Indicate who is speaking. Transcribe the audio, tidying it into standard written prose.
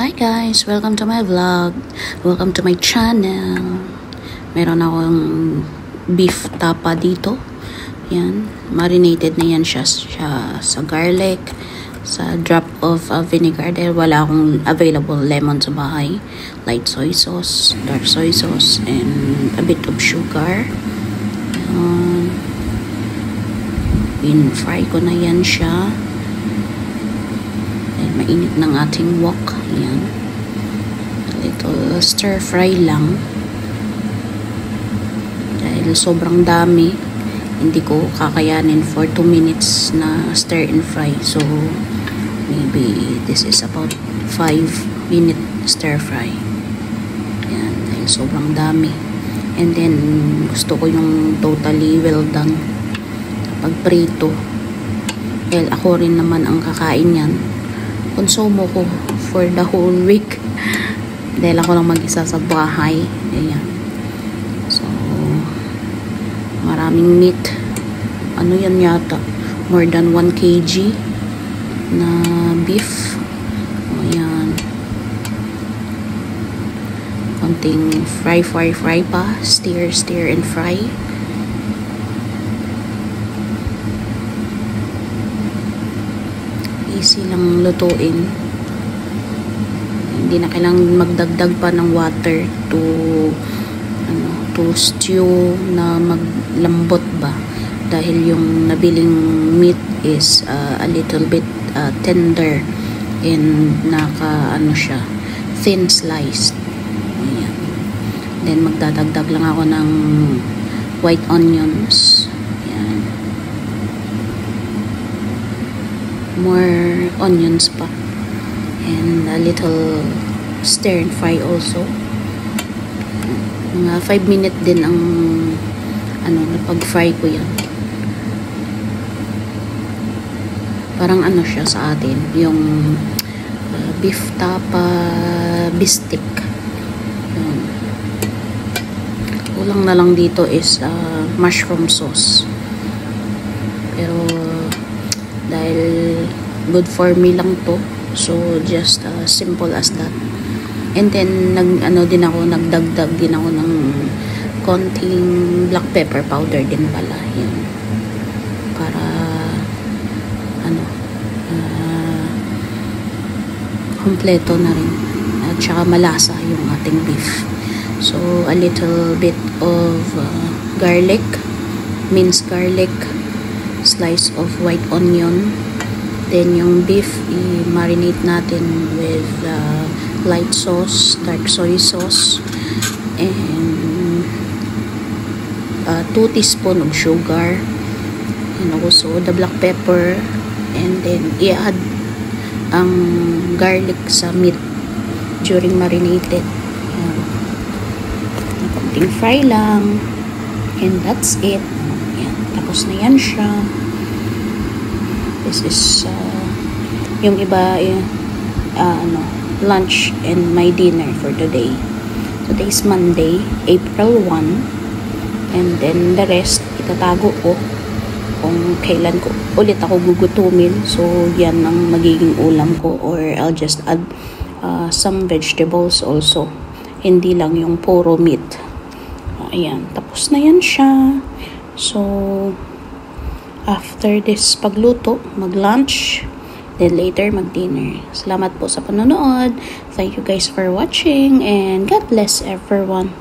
Speaker 1: Hi guys! Welcome to my vlog. Welcome to my channel. Meron akong beef tapa dito. Yan. Marinated na yan siya sa garlic, sa drop of vinegar dahil wala akong available lemon sa bahay. Light soy sauce, dark soy sauce, and a bit of sugar. In-fry ko na yan siya. Mainit ng ating wok. Yan. A little stir fry lang. Dahil sobrang dami, hindi ko kakayanin for 2 minutes na stir and fry. So, maybe this is about 5-minute stir fry. Yan. Dahil sobrang dami. And then, gusto ko yung totally well done. Kapag prito. Dahil ako rin naman ang kakain yan. Konsumo ko for the whole week dahil ako lang mag-isa sa bahay. Ayan. So maraming meat. Ano yan yata, more than 1 kg na beef. Ayan. Konting fry pa, stir and fry. Easy lang lutuin. Hindi na kailangan magdagdag pa ng water to stew na maglambot ba, dahil yung nabiling meat is a little bit tender and siya thin sliced. Ayan. Then magdadagdag lang ako ng white onions. More onions pa, and a little stir and fry also. Mga 5 minutes din ang napag-fry ko yan. Parang siya sa atin yung beef tapa bistik. Kulang na lang dito is mushroom sauce, pero dahil good for me lang to, so just simple as that. And then nagdagdag din ako ng konting black pepper powder din pala, yun, para kompleto na rin at saka malasa yung ating beef. So a little bit of garlic, minced garlic, slice of white onion. Then yung beef i-marinate natin with light sauce, dark soy sauce, and 2 teaspoon of sugar, and also the black pepper, and then i-add ang garlic sa meat during marinated. Konting fry lang, and that's it. Tapos na yan siya. This is yung iba lunch and my dinner for today. Today's Monday, April 1, and then the rest itatago ko kung kailan ko ulit ako gugutumin. So yan ang magiging ulam ko, or I'll just add some vegetables also, hindi lang yung puro meat. Ayan, tapos na yan siya. So, after this pagluto, mag-lunch, then later mag-dinner. Salamat po sa panonood. Thank you guys for watching, and God bless everyone.